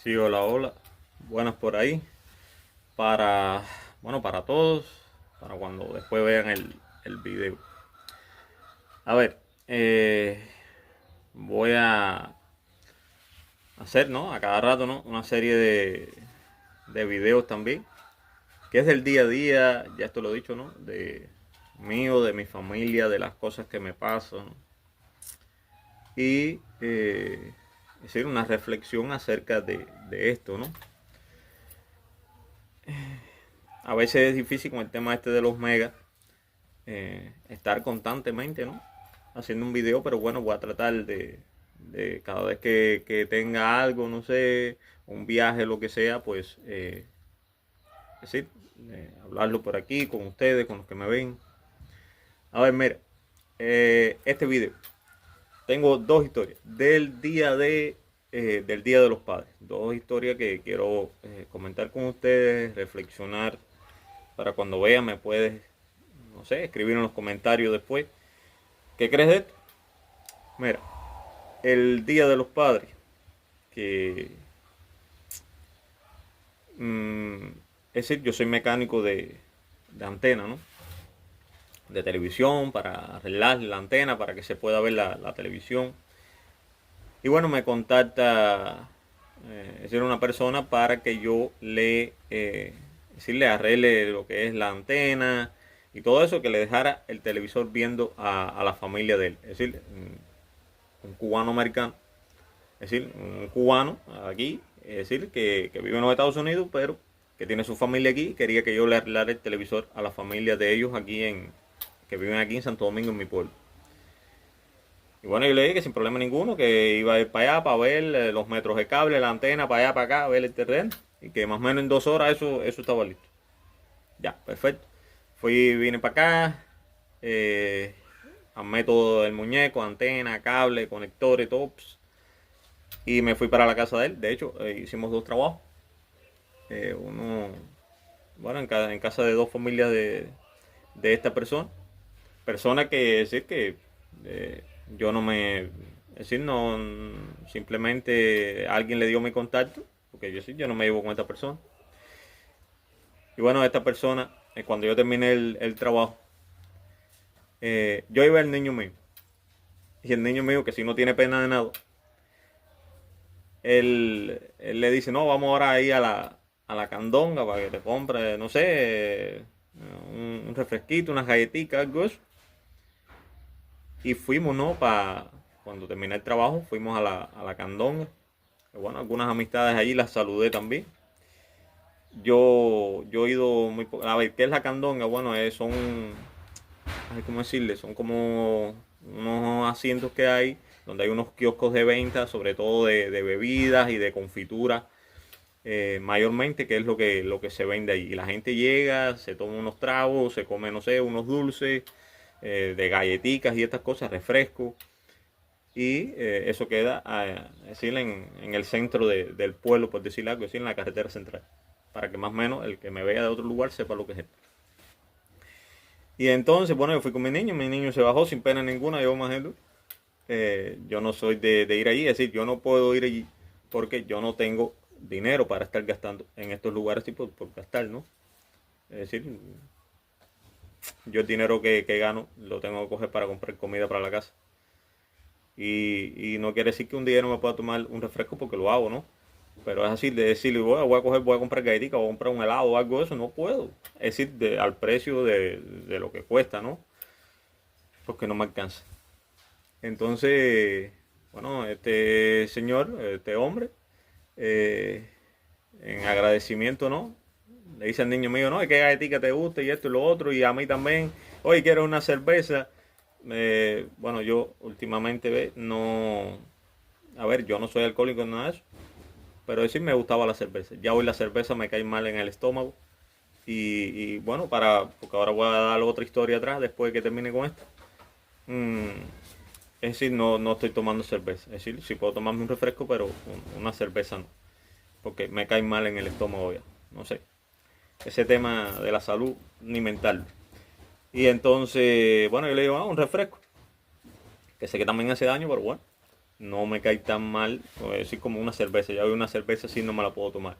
Sí, hola, hola. Buenas por ahí. Para todos, para cuando después vean el video. A ver, voy a hacer, ¿no? A cada rato, ¿no? Una serie de videos también, que es del día a día, ya esto lo he dicho, ¿no? De mío, de mi familia, de las cosas que me pasan. Y, es decir, una reflexión acerca de esto, ¿no? A veces es difícil con el tema este de los megas, estar constantemente, ¿no? Haciendo un video, pero bueno, voy a tratar de cada vez que tenga algo, no sé, un viaje, lo que sea, pues, es decir, hablarlo por aquí con ustedes, con los que me ven. A ver, mira, este video, tengo dos historias del Día de los Padres. Dos historias que quiero comentar con ustedes, reflexionar, para cuando vean me puedes, no sé, escribir en los comentarios después. ¿Qué crees de esto? Mira, el Día de los Padres, que mm, es decir, yo soy mecánico de antena, ¿no? De televisión, para arreglar la antena, para que se pueda ver la televisión. Y bueno, me contacta, es decir, una persona para que yo le arregle lo que es la antena y todo eso, que le dejara el televisor viendo a la familia de él. Es decir, un cubano americano. Es decir, un cubano aquí, es decir, que vive en los Estados Unidos, pero que tiene su familia aquí, quería que yo le arreglara el televisor a la familia de ellos que viven aquí en Santo Domingo, en mi pueblo. Y bueno, yo le dije que sin problema ninguno, que iba a ir para allá para ver los metros de cable, la antena, para allá, para acá, ver el terreno, y que más o menos en 2 horas eso estaba listo. Ya, perfecto. Vine para acá, eh, armé todo el muñeco, antena, cable, conectores, tops, y me fui para la casa de él. De hecho, hicimos dos trabajos. Uno, bueno, en casa de dos familias de esta persona. Persona que decir que eh, yo no me, es decir, no, simplemente alguien le dio mi contacto, porque yo no me llevo con esta persona. Y bueno, esta persona, cuando yo terminé el trabajo, yo iba al niño mío. Y el niño mío, que si no tiene pena de nada, él le dice, no, vamos ahora ahí a la candonga para que te compre, no sé, un refresquito, unas galletitas, algo eso. Y fuimos, ¿no? Cuando terminé el trabajo, fuimos a la candonga. Y bueno, algunas amistades allí las saludé también. Yo he ido muy poco. A ver, ¿qué es la candonga? Bueno, son, ay, ¿cómo decirle? Son como unos asientos que hay, donde hay unos kioscos de venta, sobre todo de bebidas y de confituras, mayormente, que es lo que se vende allí. Y la gente llega, se toma unos tragos, se come, no sé, unos dulces, de galletitas y estas cosas, refrescos. Y eso queda decir, en el centro del pueblo, por decirlo algo, así, en la carretera central. Para que más o menos el que me vea de otro lugar sepa lo que es esto. Y entonces, bueno, yo fui con mi niño se bajó sin pena ninguna, yo imagino. Yo no soy de ir allí, es decir, yo no puedo ir allí porque yo no tengo dinero para estar gastando en estos lugares tipo por gastar, ¿no? Es decir, yo el dinero que gano lo tengo que coger para comprar comida para la casa. Y no quiere decir que un día no me pueda tomar un refresco porque lo hago, ¿no? Pero es así, de decirle, voy a comprar galletica, voy a comprar un helado o algo de eso, no puedo. Es decir, al precio de lo que cuesta, ¿no? Porque no me alcanza. Entonces, bueno, este señor, este hombre, eh, en agradecimiento, ¿no? Le dice al niño mío, no, ¿qué galletica te gusta? Y esto y lo otro, y a mí también. Oye, quiero una cerveza. Bueno, yo últimamente, no, a ver, yo no soy alcohólico ni nada de eso, pero sí me gustaba la cerveza. Ya hoy la cerveza me cae mal en el estómago. Y bueno, porque ahora voy a dar otra historia atrás después de que termine con esto. Mm, es decir, no estoy tomando cerveza. Es decir, sí puedo tomarme un refresco, pero una cerveza no. Porque me cae mal en el estómago ya. No sé. Ese tema de la salud ni mental. Y entonces, bueno, yo le digo, un refresco. Que sé que también hace daño, pero bueno, no me cae tan mal, es decir, como una cerveza. Ya hoy una cerveza sí no me la puedo tomar.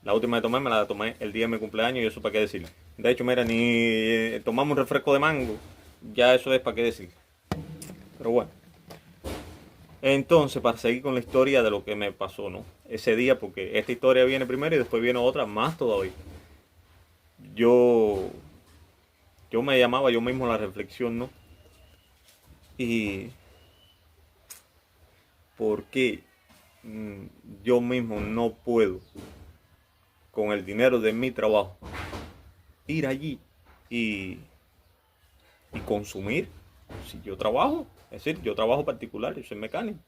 La última de tomar me la tomé el día de mi cumpleaños y eso para qué decir. De hecho, mira, ni tomamos un refresco de mango, ya eso es para qué decir. Pero bueno. Entonces, para seguir con la historia de lo que me pasó, ¿no? Ese día, porque esta historia viene primero y después viene otra más todavía. Yo, yo me llamaba yo mismo a la reflexión, ¿no? Y por qué mm, yo mismo no puedo, con el dinero de mi trabajo, ir allí y, y consumir. Si yo trabajo, es decir, yo trabajo particular, yo soy mecánico.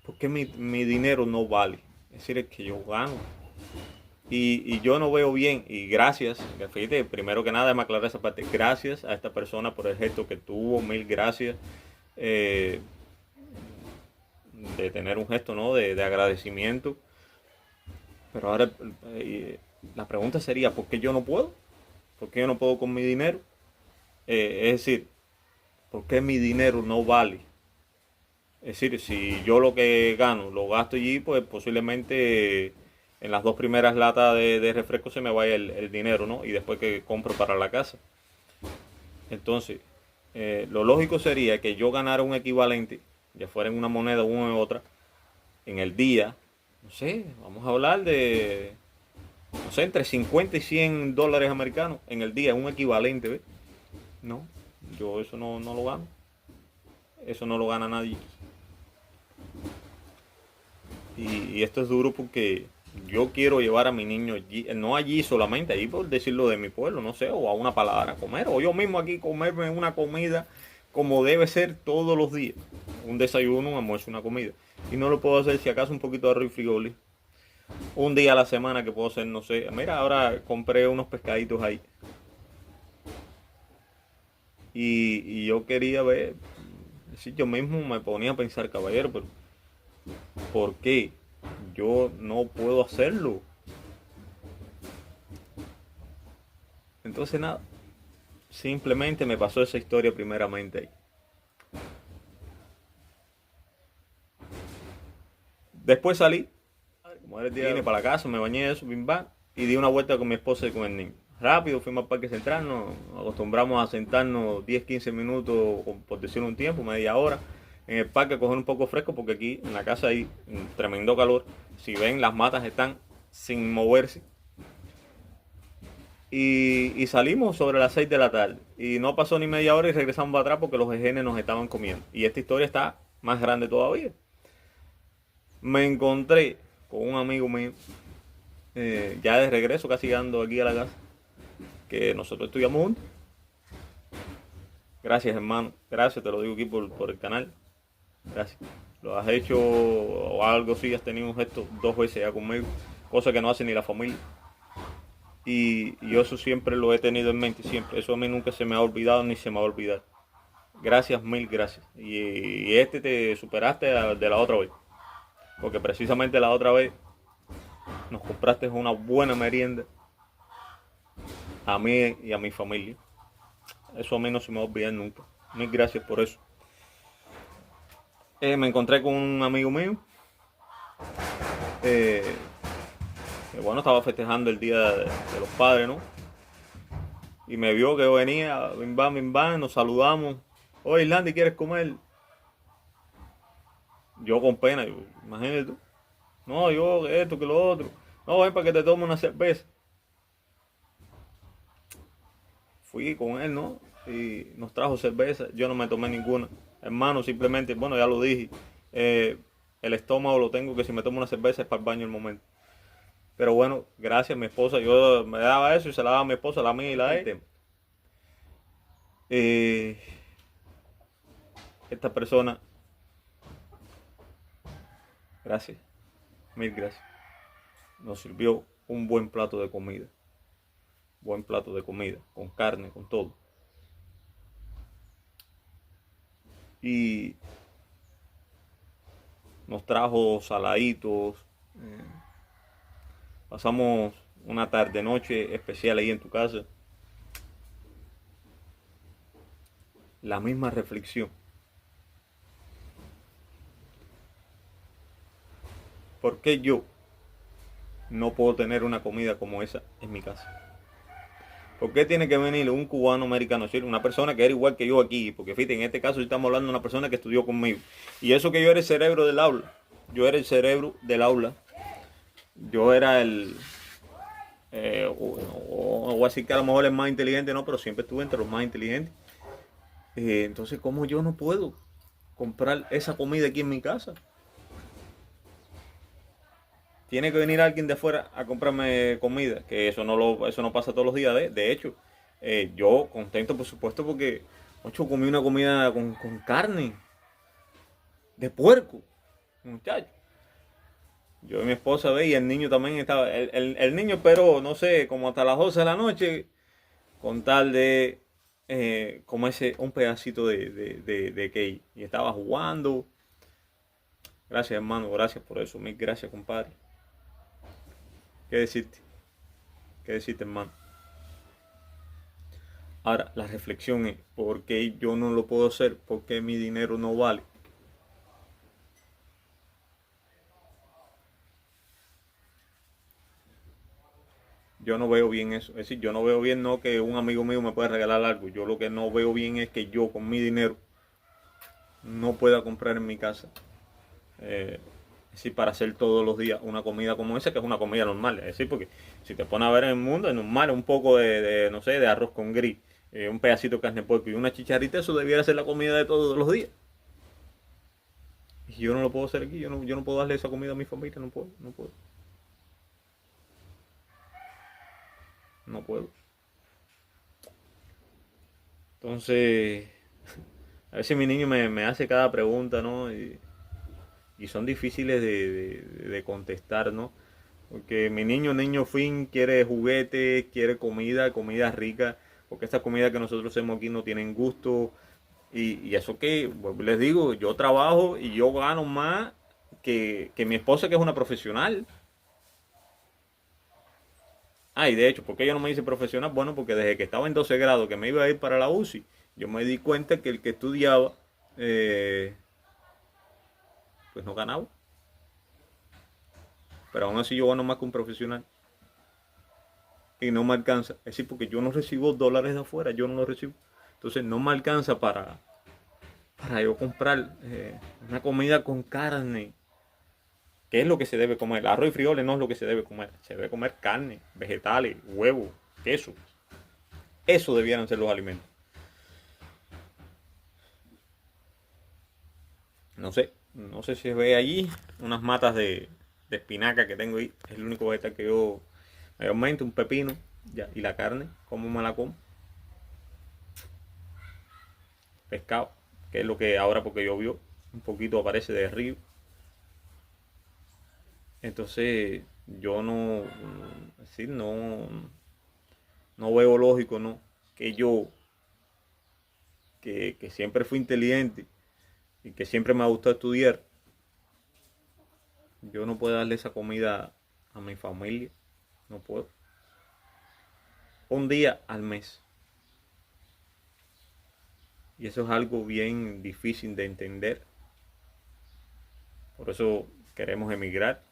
¿Por qué mi dinero no vale? Es decir, el que yo gano. Y yo no veo bien, y gracias, fíjate, primero que nada me aclarar esa parte, gracias a esta persona por el gesto que tuvo, mil gracias, eh, de tener un gesto, ¿no? De agradecimiento. Pero ahora la pregunta sería, ¿por qué yo no puedo? ¿Por qué yo no puedo con mi dinero? Es decir, ¿por qué mi dinero no vale? Es decir, si yo lo que gano lo gasto allí, pues posiblemente en las dos primeras latas de refresco se me vaya el dinero, ¿no? Y después que compro para la casa. Entonces, lo lógico sería que yo ganara un equivalente, ya fuera en una moneda o en otra, en el día, no sé, vamos a hablar de, no sé, entre 50 y 100 dólares americanos en el día, un equivalente, ¿ves? No, yo eso no lo gano. Eso no lo gana nadie. Y esto es duro porque yo quiero llevar a mi niño allí, no allí solamente, allí por decirlo de mi pueblo, no sé, o a una palabra a comer, o yo mismo aquí comerme una comida como debe ser todos los días. Un desayuno, un almuerzo, una comida. Y no lo puedo hacer si acaso un poquito de arroz y frijoles. Un día a la semana que puedo hacer, no sé. Mira, ahora compré unos pescaditos ahí. Y yo quería ver, si yo mismo me ponía a pensar, caballero, pero ¿por qué yo no puedo hacerlo? Entonces nada, simplemente me pasó esa historia primeramente ahí. Después salí, como era el día, vine para la casa, me bañé eso, bim bam, y di una vuelta con mi esposa y con el niño. Rápido fuimos al parque central, nos acostumbramos a sentarnos 10, 15 minutos, por decir un tiempo, media hora, en el parque a coger un poco fresco, porque aquí en la casa hay un tremendo calor. Si ven, las matas están sin moverse. Y salimos sobre las 6 de la tarde. Y no pasó ni media hora y regresamos para atrás porque los ejenes nos estaban comiendo. Y esta historia está más grande todavía. Me encontré con un amigo mío, ya de regreso, casi llegando aquí a la casa, que nosotros estudiamos juntos. Gracias, hermano. Gracias, te lo digo aquí por el canal. Gracias. Lo has hecho o algo así, has tenido un gesto dos veces ya conmigo, cosa que no hace ni la familia. Y yo eso siempre lo he tenido en mente, siempre. Eso a mí nunca se me ha olvidado ni se me va a olvidar. Gracias, mil gracias. Y este te superaste de la otra vez. Porque precisamente la otra vez nos compraste una buena merienda a mí y a mi familia. Eso a mí no se me va a olvidar nunca. Mil gracias por eso. Me encontré con un amigo mío. eh, que bueno, estaba festejando el día de los padres, ¿no? Y me vio que yo venía, bim bam, nos saludamos. Oye, Irlandi, ¿quieres comer? Yo con pena, yo, imagínate tú. No, yo esto, que lo otro. No, ven para que te tome una cerveza. Fui con él, ¿no? Y nos trajo cerveza. Yo no me tomé ninguna. Hermano, simplemente, bueno, ya lo dije. eh, el estómago lo tengo que si me tomo una cerveza es para el baño el momento. Pero bueno, gracias a mi esposa. Yo me daba eso y se la daba a mi esposa, la mía y la de él. Eh, esta persona, gracias, mil gracias, nos sirvió un buen plato de comida. Buen plato de comida, con carne, con todo. Y nos trajo saladitos. eh, Pasamos una tarde noche especial ahí en tu casa. La misma reflexión. ¿Por qué yo no puedo tener una comida como esa en mi casa? ¿Por qué tiene que venir un cubano americano, una persona que era igual que yo aquí? Porque fíjate, en este caso estamos hablando de una persona que estudió conmigo. Y eso que yo era el cerebro del aula. Yo era el cerebro del aula. Yo era el... no voy a decir que a lo mejor el más inteligente, no, pero siempre estuve entre los más inteligentes. Entonces, ¿cómo yo no puedo comprar esa comida aquí en mi casa? Tiene que venir alguien de afuera a comprarme comida, que eso no pasa todos los días. De hecho, yo contento, por supuesto, porque mucho comí una comida con carne de puerco, muchacho. Yo y mi esposa y el niño también estaba. El niño esperó, no sé, como hasta las 12 de la noche, con tal de comerse un pedacito de cake. Y estaba jugando. Gracias, hermano, gracias por eso. Mil gracias, compadre. ¿Qué decirte? ¿Qué decirte, hermano? Ahora, la reflexión es, ¿por qué yo no lo puedo hacer? ¿Por qué mi dinero no vale? Yo no veo bien eso. Es decir, yo no veo bien no que un amigo mío me pueda regalar algo. Yo lo que no veo bien es que yo con mi dinero no pueda comprar en mi casa. Es decir, para hacer todos los días una comida como esa, que es una comida normal. Es decir, porque si te pones a ver en el mundo, es normal, un poco no sé, de arroz con gris, un pedacito de carne de puerco y una chicharrita, eso debiera ser la comida de todos los días. Y yo no lo puedo hacer aquí, yo no puedo darle esa comida a mi familia, no puedo, no puedo, no puedo. Entonces, a veces mi niño me hace cada pregunta, ¿no? Y son difíciles de contestar, ¿no? Porque mi niño fin, quiere juguete, quiere comida rica, porque esta comida que nosotros hacemos aquí no tienen gusto. Y eso que, pues, les digo, yo trabajo y yo gano más que mi esposa, que es una profesional. Ah, y de hecho, ¿por qué yo no me hice profesional? Bueno, porque desde que estaba en 12 grados, que me iba a ir para la UCI, yo me di cuenta que el que estudiaba, pues no ganaba. Pero aún así yo gano más que un profesional. Y no me alcanza. Es decir, porque yo no recibo dólares de afuera, yo no los recibo. Entonces no me alcanza para yo comprar una comida con carne. ¿Qué es lo que se debe comer? Arroz y frijoles no es lo que se debe comer. Se debe comer carne, vegetales, huevos, queso. Eso debieran ser los alimentos. No sé si se ve allí unas matas de espinaca que tengo ahí. Es el único vegetal que yo mayormente, un pepino, ya, y la carne, ¿cómo me la como? Pescado, que es lo que ahora porque llovió, un poquito aparece de río. Entonces, yo no, sí, no veo lógico, ¿no? Que yo, que siempre fui inteligente y que siempre me ha gustado estudiar, yo no puedo darle esa comida a mi familia. No puedo. Un día al mes. Y eso es algo bien difícil de entender. Por eso queremos emigrar.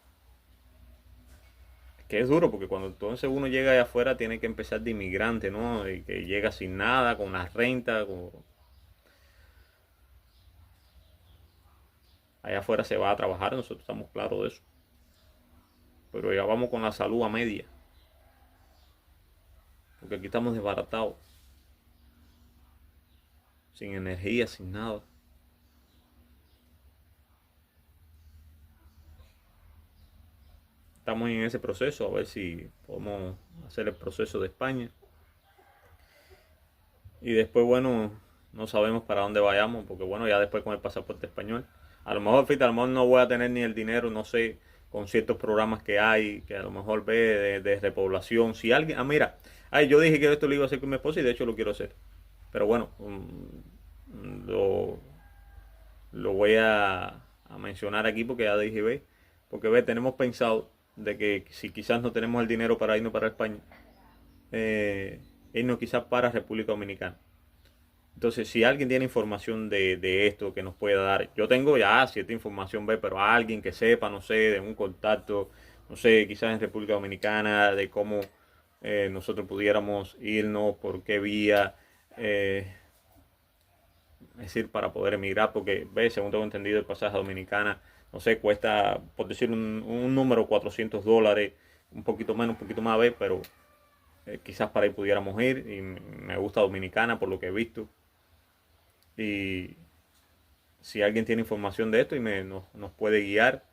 Que es duro, porque cuando entonces uno llega allá afuera tiene que empezar de inmigrante, ¿no? Y que llega sin nada, con las rentas. Allá afuera se va a trabajar, nosotros estamos claros de eso. Pero ya vamos con la salud a media. Porque aquí estamos desbaratados. Sin energía, sin nada. Estamos en ese proceso, a ver si podemos hacer el proceso de España. Y después, bueno, no sabemos para dónde vayamos, porque bueno, ya después con el pasaporte español. A lo mejor, fíjate, a lo mejor no voy a tener ni el dinero, no sé, con ciertos programas que hay, que a lo mejor ve de repoblación. Si alguien, mira, yo dije que esto lo iba a hacer con mi esposa y de hecho lo quiero hacer. Pero bueno, lo voy a mencionar aquí porque ya dije, ve, porque ve, tenemos pensado de que si quizás no tenemos el dinero para irnos para España, irnos quizás para República Dominicana. Entonces, si alguien tiene información de esto que nos pueda dar, yo tengo ya cierta información, ve, pero alguien que sepa, no sé, de un contacto, no sé, quizás en República Dominicana, de cómo nosotros pudiéramos irnos, por qué vía, es decir, para poder emigrar, porque, ve, según tengo entendido, el pasaje a Dominicana, no sé, cuesta, por decir un número, $400, un poquito menos, un poquito más, ve, pero quizás para ahí pudiéramos ir, y me gusta Dominicana por lo que he visto. Y si alguien tiene información de esto y nos puede guiar,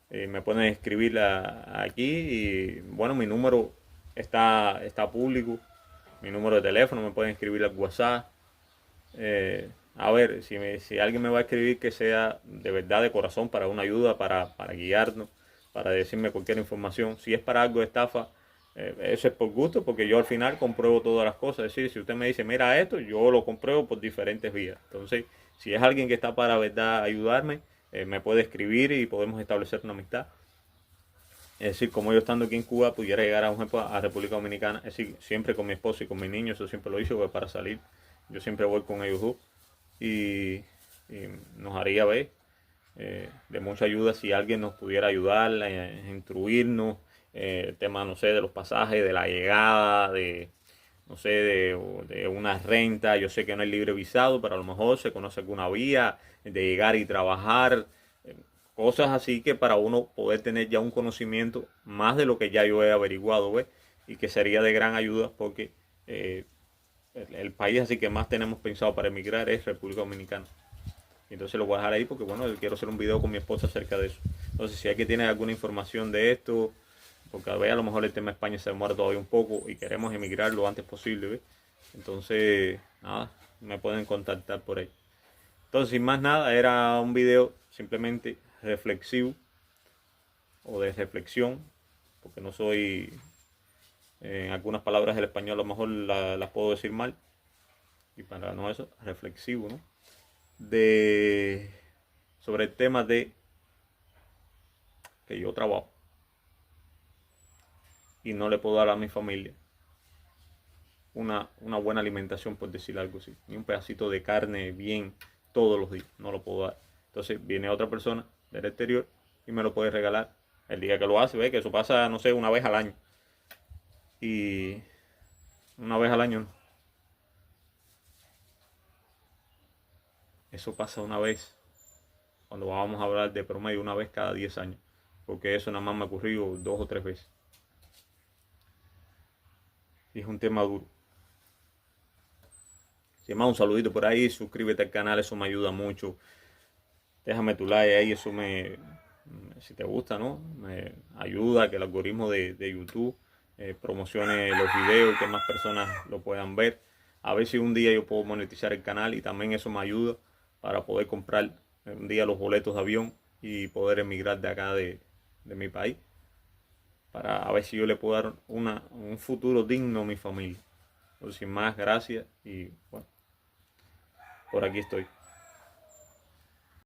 me pueden escribir aquí. Y bueno, mi número está público, mi número de teléfono, me pueden escribir al WhatsApp. A ver, si alguien me va a escribir, que sea de verdad, de corazón, para una ayuda, para guiarnos, para decirme cualquier información. Si es para algo de estafa, eso es por gusto, porque yo al final compruebo todas las cosas. Es decir, si usted me dice, mira esto, yo lo compruebo por diferentes vías. Entonces, si es alguien que está para verdad ayudarme, me puede escribir y podemos establecer una amistad. Es decir, como yo estando aquí en Cuba pudiera llegar a un ejemplo a República Dominicana, es decir, siempre con mi esposo y con mi niño, eso siempre lo hice, porque para salir yo siempre voy con ellos dos, y, y nos haría ver de mucha ayuda si alguien nos pudiera ayudar, instruirnos, el tema, no sé, de los pasajes, de la llegada, de, no sé, de una renta. Yo sé que no hay libre visado, pero a lo mejor se conoce alguna vía de llegar y trabajar, cosas así, que para uno poder tener ya un conocimiento más de lo que ya yo he averiguado, ¿ves? Y que sería de gran ayuda, porque eh, el país así que más tenemos pensado para emigrar es República Dominicana. Y entonces lo voy a dejar ahí porque, bueno, quiero hacer un video con mi esposa acerca de eso. Entonces, si alguien tiene alguna información de esto, porque a lo mejor el tema de España se demora todavía un poco y queremos emigrar lo antes posible, ¿ves? Entonces, nada, me pueden contactar por ahí. Entonces, sin más nada, era un video simplemente reflexivo, o de reflexión, porque no soy, en algunas palabras del español a lo mejor las puedo decir mal, y para no eso, reflexivo, ¿no? De, sobre el tema de que yo trabajo y no le puedo dar a mi familia una buena alimentación, por decir algo así, ni un pedacito de carne bien todos los días, no lo puedo dar. Entonces viene otra persona del exterior y me lo puede regalar el día que lo hace, ve que eso pasa, no sé, una vez al año. Y una vez al año no. Eso pasa una vez, cuando vamos a hablar de promedio, una vez cada 10 años, porque eso nada más me ha ocurrido 2 o 3 veces. Y es un tema duro. Si más, un saludito por ahí, suscríbete al canal, eso me ayuda mucho. Déjame tu like ahí, eso si te gusta, ¿no? Me ayuda a que el algoritmo de YouTube promocione los videos, que más personas lo puedan ver. A ver si un día yo puedo monetizar el canal, y también eso me ayuda para poder comprar un día los boletos de avión y poder emigrar de acá de mi país, para a ver si yo le puedo dar un futuro digno a mi familia. Entonces, sin más, gracias, y bueno, por aquí estoy.